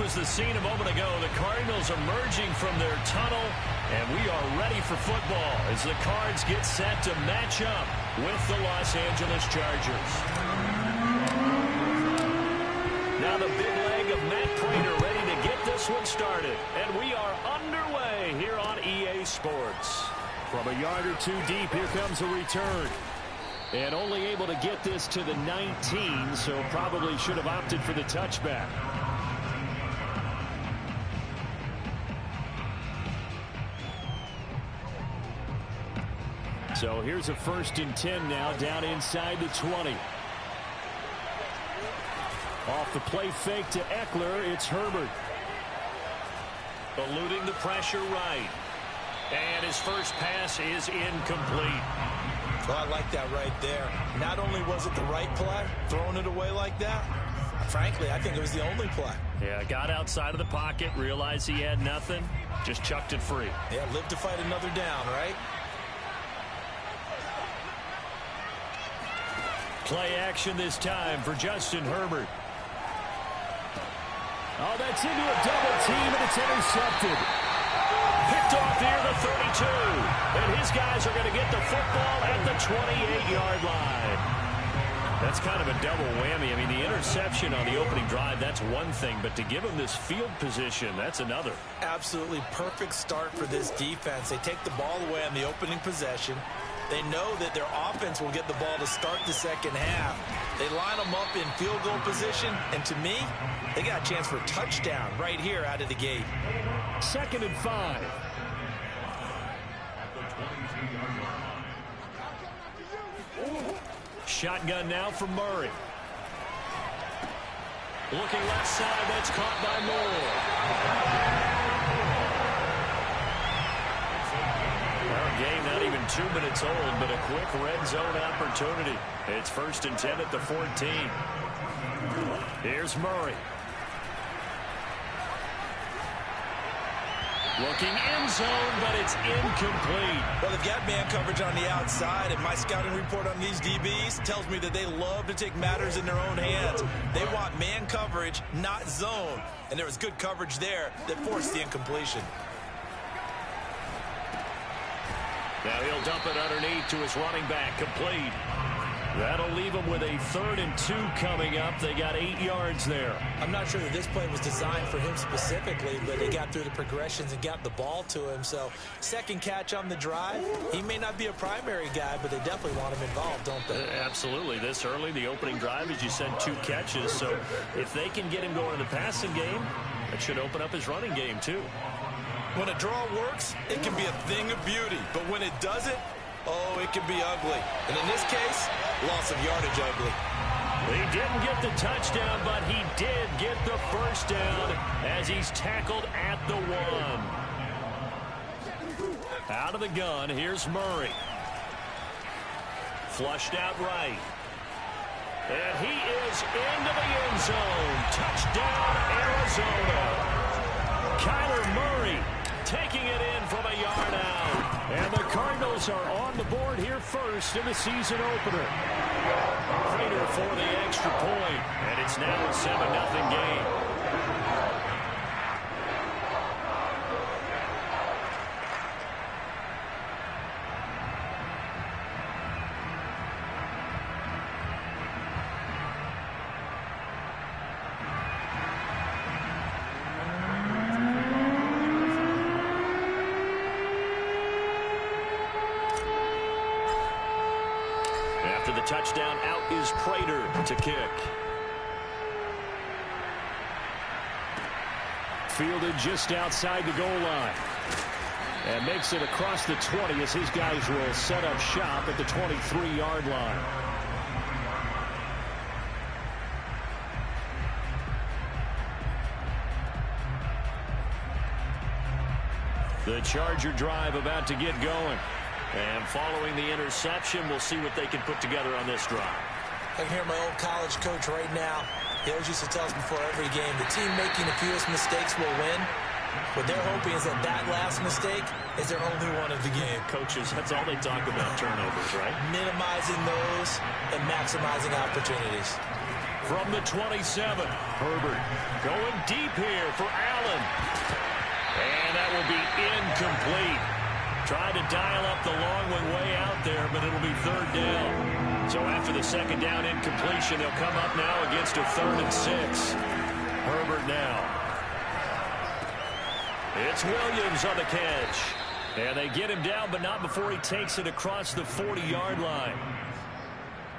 was the scene a moment ago. The Cardinals emerging from their tunnel, and we are ready for football as the Cards get set to match up with the Los Angeles Chargers. Now the big leg of Matt Prater ready to get this one started, and we are underway here on EA Sports. From a yard or two deep, here comes a return. And only able to get this to the 19, so probably should have opted for the touchback. So here's a 1st and 10 now, down inside the 20. Off the play fake to Eckler, it's Herbert. Eluding the pressure right. And his first pass is incomplete. Well, I like that right there. Not only was it the right play, throwing it away like that, frankly, I think it was the only play. Yeah, got outside of the pocket, realized he had nothing, just chucked it free. Yeah, live to fight another down, right? Play action this time for Justin Herbert. Oh, that's into a double team, and it's intercepted. Picked off near the 32. And his guys are going to get the football at the 28-yard line. That's kind of a double whammy. I mean, the interception on the opening drive, that's one thing. But to give him this field position, that's another. Absolutely perfect start for this defense. They take the ball away on the opening possession. They know that their offense will get the ball to start the second half. They line them up in field goal position. And to me, they got a chance for a touchdown right here out of the gate. 2nd and 5. Shotgun now from Murray. Looking left side, that's caught by Moore. Well, game not even 2 minutes old, but a quick red zone opportunity. It's 1st and 10 at the 14. Here's Murray. Looking end zone, but it's incomplete. Well, they've got man coverage on the outside, and my scouting report on these DBs tells me that they love to take matters in their own hands. They want man coverage, not zone. And there was good coverage there that forced the incompletion. Now he'll dump it underneath to his running back, complete. That'll leave them with a 3rd and 2 coming up. They got 8 yards there. I'm not sure that this play was designed for him specifically, but they got through the progressions and got the ball to him. So, second catch on the drive. He may not be a primary guy, but they definitely want him involved, don't they? Absolutely. This early, the opening drive, as you said, 2 catches. So, if they can get him going in the passing game, it should open up his running game, too. When a draw works, it can be a thing of beauty. But when it doesn't, oh, it can be ugly. And in this case, loss of yardage ugly. He didn't get the touchdown, but he did get the first down as he's tackled at the 1. Out of the gun, here's Murray. Flushed out right. And he is into the end zone. Touchdown, Arizona. Kyler Murray taking it in from a yard out. And the Cardinals are on the board here first in the season opener. Prater for the extra point, and it's now a 7-0 game. After the touchdown, out is Prater to kick. Fielded just outside the goal line. And makes it across the 20 as his guys will set up shop at the 23-yard line. The Charger drive about to get going. And following the interception, we'll see what they can put together on this drive. I can hear my old college coach right now. He always used to tell us before every game, the team making the fewest mistakes will win. What they're hoping is that that last mistake is their only one of the game. Coaches, that's all they talk about, turnovers, right? Minimizing those and maximizing opportunities. from the 27. Herbert going deep here for Allen. And that will be incomplete. Tried to dial up the long one way out there, but it'll be third down. So after the second down incompletion, they'll come up now against a 3rd and 6. Herbert now. It's Williams on the catch. And they get him down, but not before he takes it across the 40-yard line.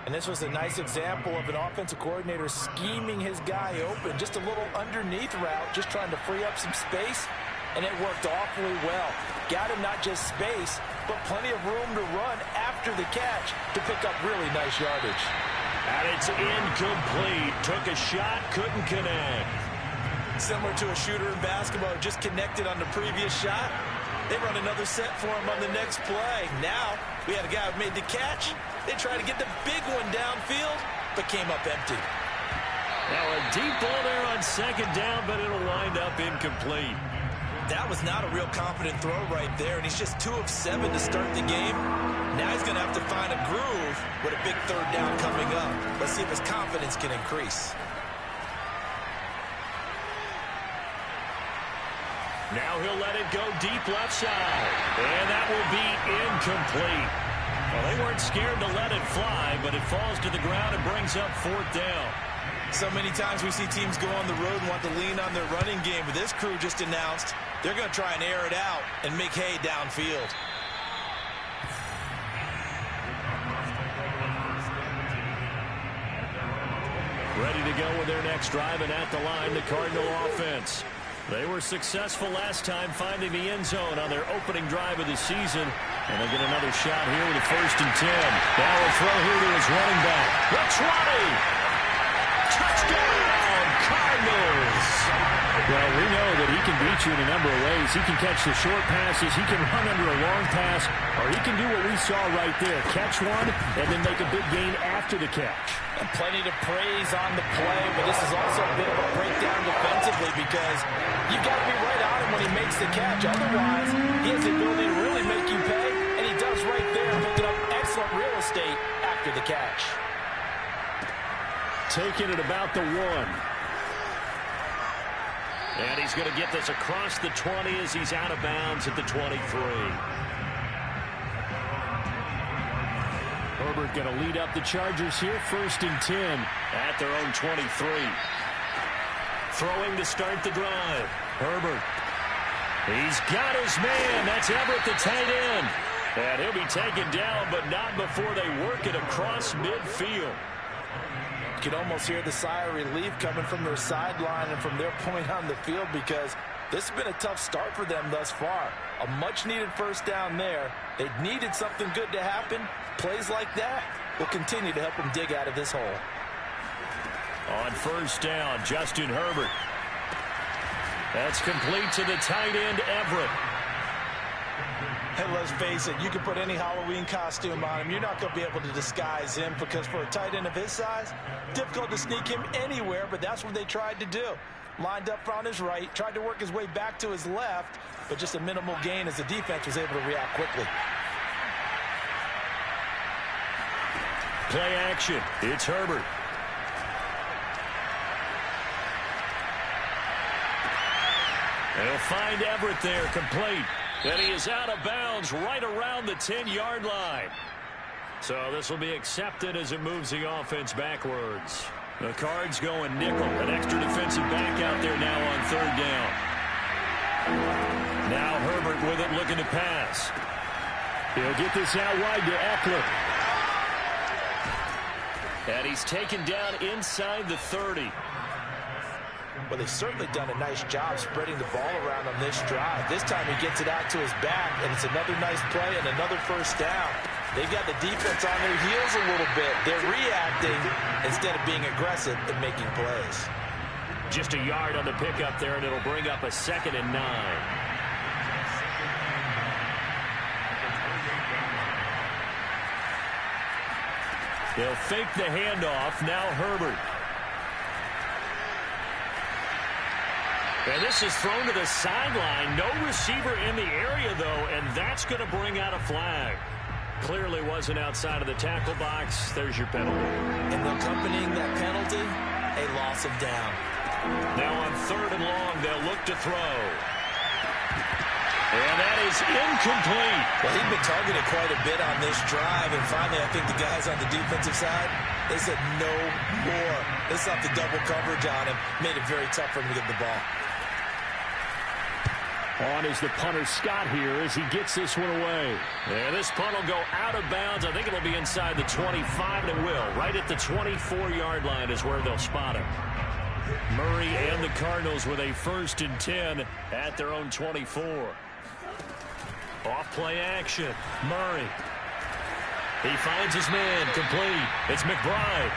And this was a nice example of an offensive coordinator scheming his guy open. Just a little underneath route, just trying to free up some space. And it worked awfully well. Got him not just space, but plenty of room to run after the catch to pick up really nice yardage. And it's incomplete. Took a shot, couldn't connect. Similar to a shooter in basketball, just connected on the previous shot. They run another set for him on the next play. Now, we had a guy who made the catch. They tried to get the big one downfield, but came up empty. Now a deep ball there on second down, but it'll wind up incomplete. That was not a real confident throw right there, and he's just 2 of 7 to start the game. Now he's going to have to find a groove with a big third down coming up. Let's see if his confidence can increase. Now he'll let it go deep left side. And that will be incomplete. Well, they weren't scared to let it fly, but it falls to the ground and brings up 4th down. So many times we see teams go on the road and want to lean on their running game, but this crew just announced they're going to try and air it out and make hay downfield. Ready to go with their next drive, and at the line, the Cardinal offense. They were successful last time finding the end zone on their opening drive of the season. And they'll get another shot here with a 1st and 10. Now a throw here to his running back. The 20. Touchdown, Cardinals. Well, we know that he can beat you in a number of ways. He can catch the short passes, he can run under a long pass, or he can do what we saw right there, catch one and then make a big gain after the catch. And plenty to praise on the play, but this is also a bit of a breakdown defensively because you've got to be right on him when he makes the catch. Otherwise, he has the ability to really make you pay, and he does right there, picking up excellent real estate after the catch. Taking it about the 1. And he's going to get this across the 20 as he's out of bounds at the 23. Herbert going to lead up the Chargers here, 1st and 10 at their own 23. Throwing to start the drive. Herbert. He's got his man. That's Everett, the tight end. And he'll be taken down, but not before they work it across midfield. You can almost hear the sigh of relief coming from their sideline and from their point on the field because this has been a tough start for them thus far. A much-needed 1st down there. They needed something good to happen. Plays like that will continue to help them dig out of this hole. On 1st down, Justin Herbert. That's complete to the tight end, Everett. And let's face it, you can put any Halloween costume on him. You're not going to be able to disguise him because for a tight end of his size, difficult to sneak him anywhere, but that's what they tried to do. Lined up on his right, tried to work his way back to his left, but just a minimal gain as the defense was able to react quickly. Play action. It's Herbert. They'll find Everett there, complete. And he is out of bounds right around the 10-yard line. So this will be accepted as it moves the offense backwards. The Cards going nickel. An extra defensive back out there now on 3rd down. Now Herbert with it, looking to pass. He'll get this out wide to Eckler. And he's taken down inside the 30. Well, they've certainly done a nice job spreading the ball around on this drive. This time he gets it out to his back, and it's another nice play and another 1st down. They've got the defense on their heels a little bit. They're reacting instead of being aggressive and making plays. Just a yard on the pickup there, and it'll bring up a 2nd and 9. They'll fake the handoff. Now Herbert. And this is thrown to the sideline. No receiver in the area, though, and that's going to bring out a flag. Clearly wasn't outside of the tackle box. There's your penalty. And accompanying that penalty, a loss of down. Now on 3rd and long, they'll look to throw. And that is incomplete. Well, he'd been targeted quite a bit on this drive, and finally I think the guys on the defensive side, they said no more. They stopped the double coverage on him, made it very tough for him to get the ball. On is the punter Scott here as he gets this one away. And this punt will go out of bounds. I think it'll be inside the 25, and it will. Right at the 24-yard line is where they'll spot him. Murray and the Cardinals with a 1st and 10 at their own 24. Off play action. Murray. He finds his man complete. It's McBride.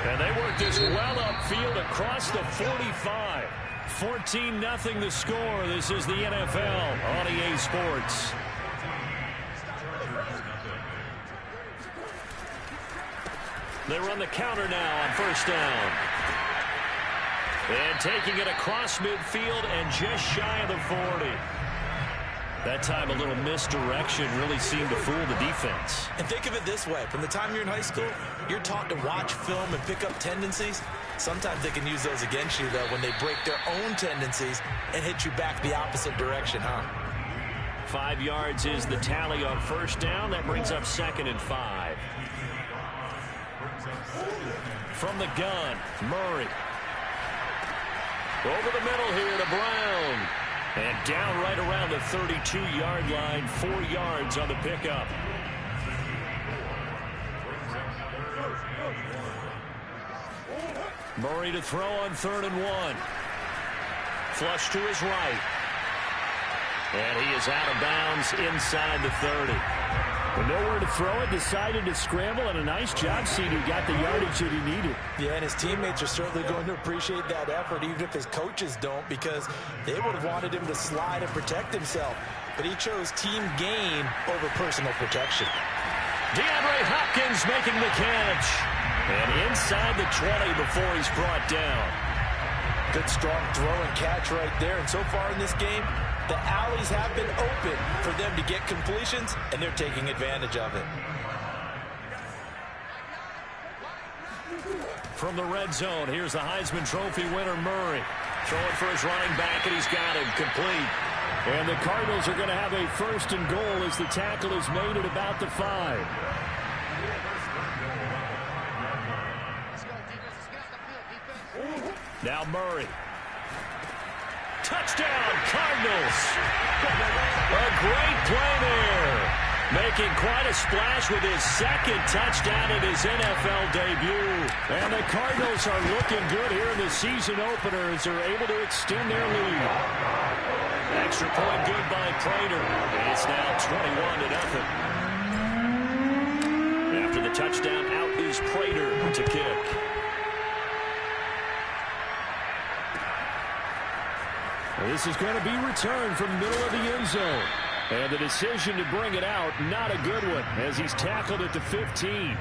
And they work this well upfield across the 45. 14-0 the score. This is the NFL on EA Sports. They run the counter now on 1st down. And taking it across midfield and just shy of the 40. That time a little misdirection really seemed to fool the defense. And think of it this way. From the time you're in high school, you're taught to watch film and pick up tendencies. Sometimes they can use those against you, though, when they break their own tendencies and hit you back the opposite direction, huh? 5 yards is the tally on 1st down. That brings up 2nd and 5. From the gun, Murray. Over the middle here to Brown. And down right around the 32-yard line, 4 yards on the pickup. Murray to throw on 3rd and 1. Flush to his right. And he is out of bounds inside the 30. With nowhere to throw it, decided to scramble, and a nice job, C.D. got the yardage that he needed. Yeah, and his teammates are certainly going to appreciate that effort, even if his coaches don't, because they would have wanted him to slide and protect himself. But he chose team gain over personal protection. DeAndre Hopkins making the catch. And inside the 20 before he's brought down. Good, strong throw and catch right there. And so far in this game, the alleys have been open for them to get completions, and they're taking advantage of it. From the red zone, here's the Heisman Trophy winner, Murray. Throwing for his running back, and he's got him complete. And the Cardinals are going to have a 1st and goal as the tackle is made at about the 5. Now Murray. Touchdown, Cardinals. A great play there. Making quite a splash with his 2nd touchdown in his NFL debut. And the Cardinals are looking good here in the season opener as they're able to extend their lead. Extra point good by Prater. It's now 21-0. After the touchdown, out is Prater to kick. This is going to be returned from the middle of the end zone. And the decision to bring it out, not a good one, as he's tackled at the 15.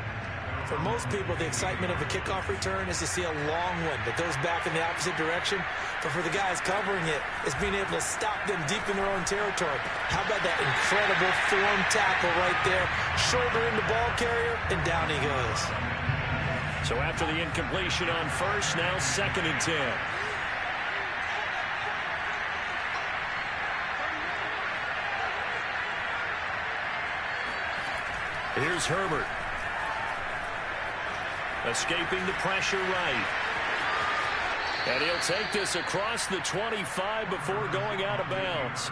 For most people, the excitement of a kickoff return is to see a long one that goes back in the opposite direction. But for the guys covering it, it's being able to stop them deep in their own territory. How about that incredible form tackle right there? Shoulder in the ball carrier, and down he goes. So after the incompletion on 1st, now 2nd and 10. Here's Herbert. Escaping the pressure right. And he'll take this across the 25 before going out of bounds.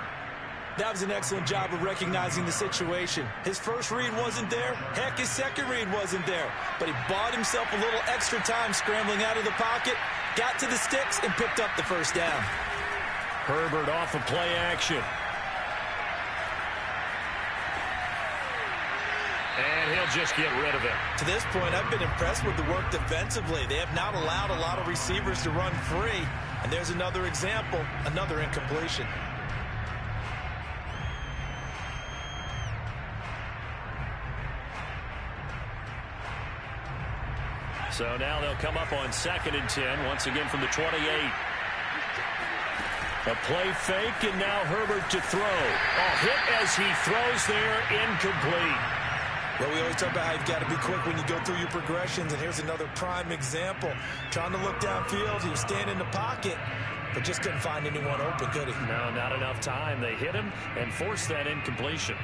That was an excellent job of recognizing the situation. His first read wasn't there. Heck, his second read wasn't there. But he bought himself a little extra time scrambling out of the pocket, got to the sticks, and picked up the 1st down. Herbert off of play action. And he'll just get rid of it. To this point, I've been impressed with the work defensively. They have not allowed a lot of receivers to run free. And there's another example, another incompletion. So now they'll come up on 2nd and 10, once again from the 28. A play fake, and now Herbert to throw. A hit as he throws there, incomplete. Well, we always talk about how you've got to be quick when you go through your progressions, and here's another prime example. Trying to look downfield, he was standing in the pocket, but just couldn't find anyone open, could he? No, not enough time. They hit him and forced that incompletion.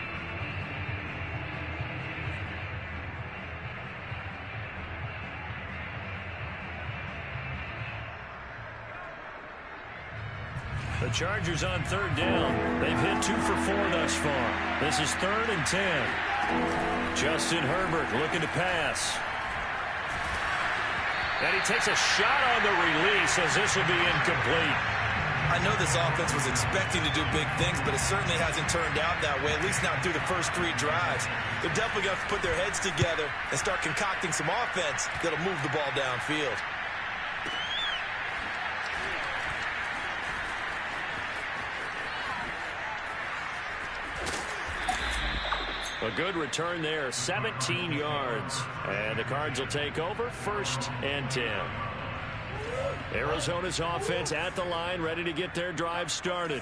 The Chargers on third down. They've hit 2 for 4 thus far. This is 3rd and 10. Justin Herbert looking to pass. And he takes a shot on the release as this will be incomplete. I know this offense was expecting to do big things, but it certainly hasn't turned out that way, at least not through the first 3 drives. They're definitely going to have to put their heads together and start concocting some offense that'll move the ball downfield. A good return there, 17 yards. And the Cards will take over, 1st and 10. Arizona's offense at the line, ready to get their drive started.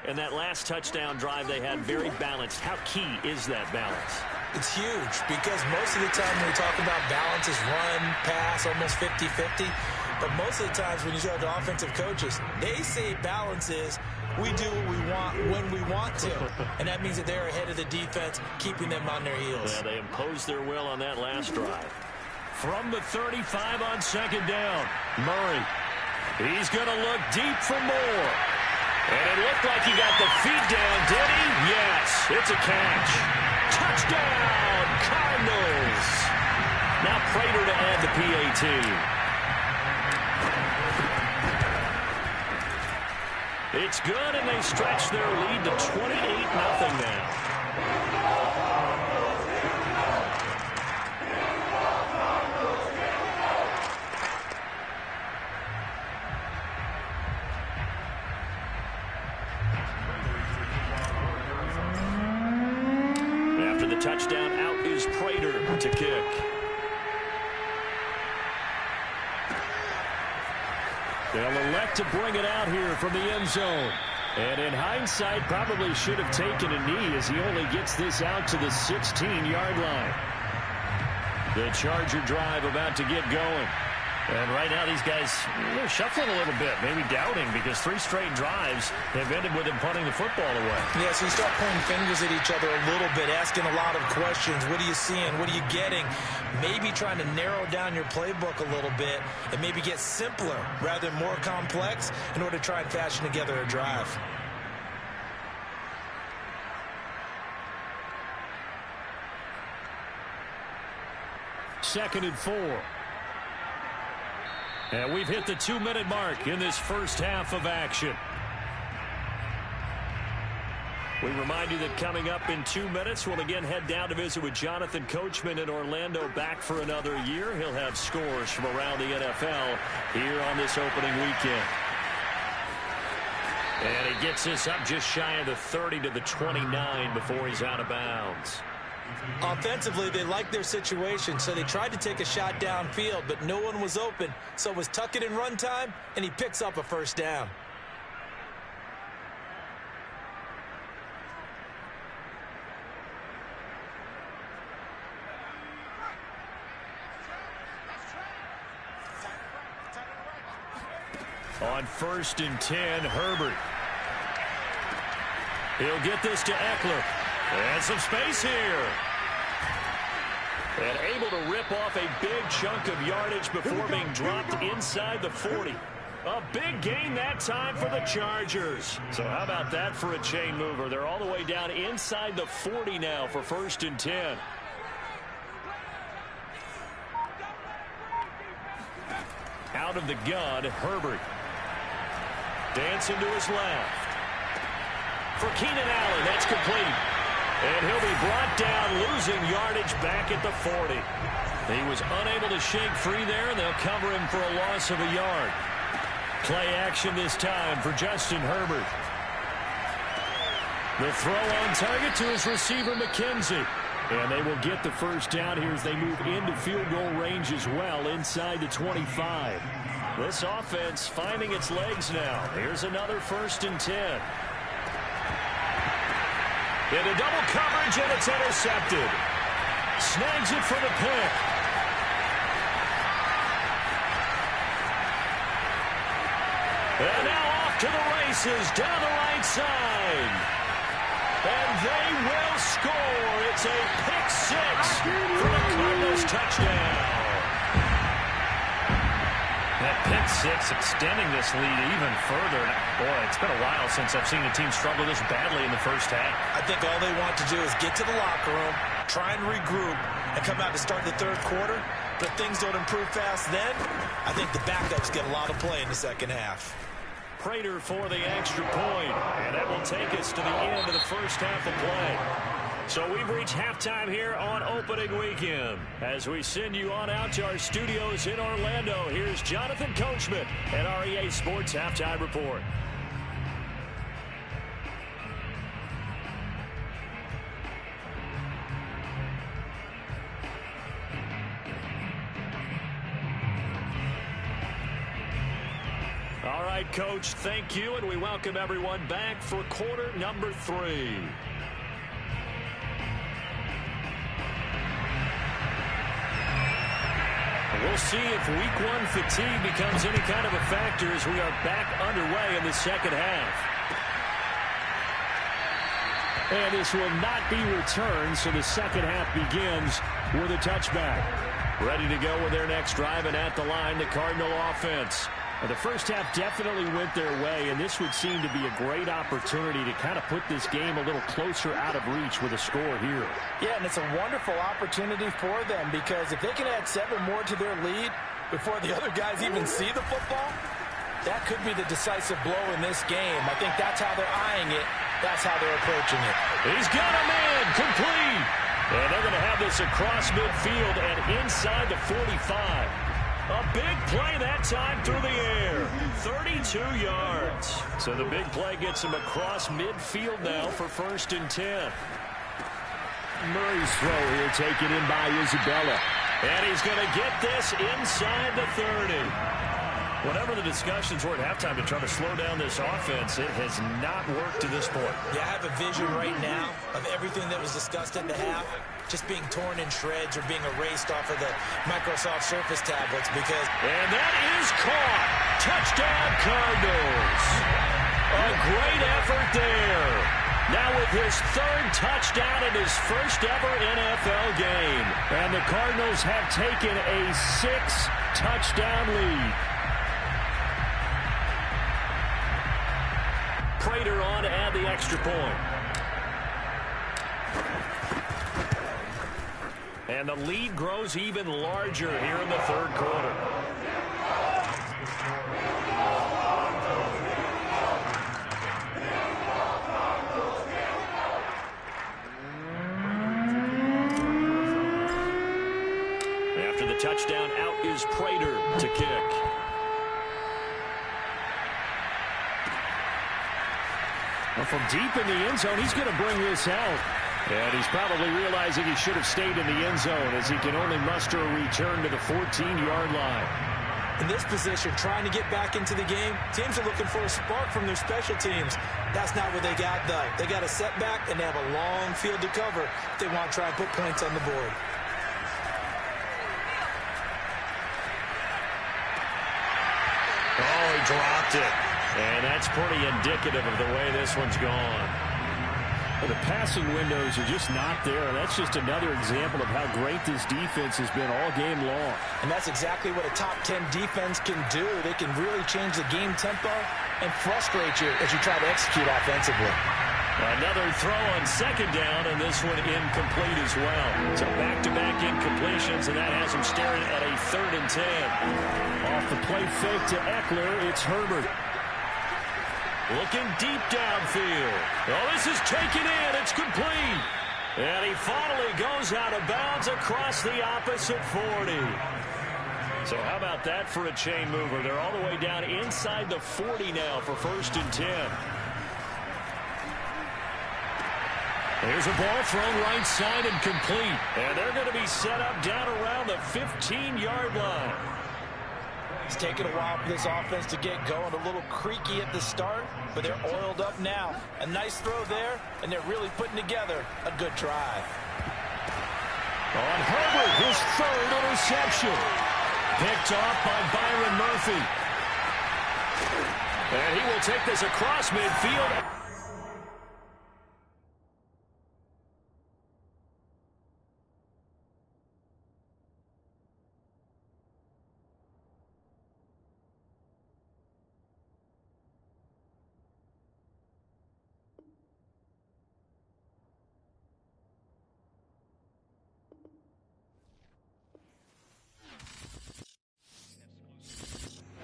And that last touchdown drive they had very balanced. How key is that balance? It's huge because most of the time when we talk about balance is run, pass, almost 50-50. But most of the times when you talk to offensive coaches, they say balance is we do what we want when we want to. And that means that they're ahead of the defense, keeping them on their heels. Yeah, they imposed their will on that last drive. From the 35 on 2nd down, Murray. He's going to look deep for more. And it looked like he got the feet down, did he? Yes, it's a catch. Touchdown, Cardinals. Now Prater to add the PAT. It's good, and they stretch their lead to 28-0 now. After the touchdown, out is Prater to kick. They'll elect to bring it out here from the end zone. And in hindsight, probably should have taken a knee as he only gets this out to the 16-yard line. The Charger drive about to get going. And right now these guys, they're shuffling a little bit, maybe doubting, because 3 straight drives have ended with him punting the football away. Yeah, so you start pointing fingers at each other a little bit, asking a lot of questions. What are you seeing? What are you getting? Maybe trying to narrow down your playbook a little bit and maybe get simpler rather than more complex in order to try and fashion together a drive. Second and 4. And we've hit the 2-minute mark in this first half of action. We remind you that coming up in 2 minutes, we'll again head down to visit with Jonathan Coachman in Orlando, back for another year. He'll have scores from around the NFL here on this opening weekend. And he gets us up just shy of the 30 to the 29 before he's out of bounds. Offensively, they liked their situation, so they tried to take a shot downfield, but no one was open. So it was tuck it and run time, and he picks up a 1st down. On 1st and 10, Herbert. He'll get this to Eckler. And some space here. And able to rip off a big chunk of yardage before being dropped inside the 40. A big gain that time for the Chargers. So how about that for a chain mover? They're all the way down inside the 40 now for 1st and 10. Out of the gun, Herbert. Dancing to his left. For Keenan Allen, that's complete. And he'll be brought down, losing yardage back at the 40. He was unable to shake free there, and they'll cover him for a loss of a yard. Play action this time for Justin Herbert. The throw on target to his receiver, McKenzie. And they will get the 1st down here as they move into field goal range as well, inside the 25. This offense finding its legs now. Here's another 1st and 10. Into double coverage, and it's intercepted. Snags it for the pick. And now off to the races down the right side. And they will score. It's a pick six for the Cardinals touchdown. That pick six extending this lead even further. Boy, it's been a while since I've seen a team struggle this badly in the first half. I think all they want to do is get to the locker room, try and regroup, and come out to start the third quarter. But if things don't improve fast then, I think the backups get a lot of play in the second half. Prater for the extra point, and that will take us to the end of the first half of play. So we've reached halftime here on opening weekend. As we send you on out to our studios in Orlando, here's Jonathan Coachman at REA Sports Halftime Report. All right, Coach, thank you, and we welcome everyone back for quarter number 3. We'll see if week 1 fatigue becomes any kind of a factor as we are back underway in the second half. And this will not be returned, so the second half begins with a touchback. Ready to go with their next drive, and at the line, the Cardinal offense. The first half definitely went their way, and this would seem to be a great opportunity to kind of put this game a little closer out of reach with a score here. Yeah, and it's a wonderful opportunity for them because if they can add 7 more to their lead before the other guys even see the football, that could be the decisive blow in this game. I think that's how they're eyeing it. That's how they're approaching it. He's got him in, complete. And they're going to have this across midfield and inside the 45. A big play that time through the air. 32 yards. So the big play gets him across midfield now for 1st and 10. Murray's throw here taken in by Isabella. And he's going to get this inside the 30. Whatever the discussions were at halftime to try to slow down this offense, it has not worked to this point. Yeah, I have a vision right now of everything that was discussed at the half just being torn in shreds or being erased off of the Microsoft Surface tablets because... And that is caught. Touchdown, Cardinals. A great effort there. Now with his 3rd touchdown in his first ever NFL game. And the Cardinals have taken a 6-touchdown lead. Prater on to add the extra point. And the lead grows even larger here in the third quarter. After the touchdown, out is Prater to kick. Well, from deep in the end zone, he's going to bring this out. And he's probably realizing he should have stayed in the end zone as he can only muster a return to the 14-yard line. In this position, trying to get back into the game, teams are looking for a spark from their special teams. That's not what they got, though. They got a setback, and they have a long field to cover if they want to try and put points on the board. Oh, he dropped it. And that's pretty indicative of the way this one's gone. Well, the passing windows are just not there. That's just another example of how great this defense has been all game long. And that's exactly what a top 10 defense can do. They can really change the game tempo and frustrate you as you try to execute offensively. Another throw on 2nd down, and this one incomplete as well. So back-to-back incompletions, and that has him staring at a 3rd and 10. Off the play fake to Eckler, it's Herbert. Looking deep downfield. Oh, this is taken in. It's complete. And he finally goes out of bounds across the opposite 40. So how about that for a chain mover? They're all the way down inside the 40 now for 1st and 10. Here's a ball thrown right side and complete. And they're going to be set up down around the 15-yard line. It's taken a while for this offense to get going. A little creaky at the start, but they're oiled up now. A nice throw there, and they're really putting together a good drive. On Herbert, his third interception. Picked off by Byron Murphy. And he will take this across midfield.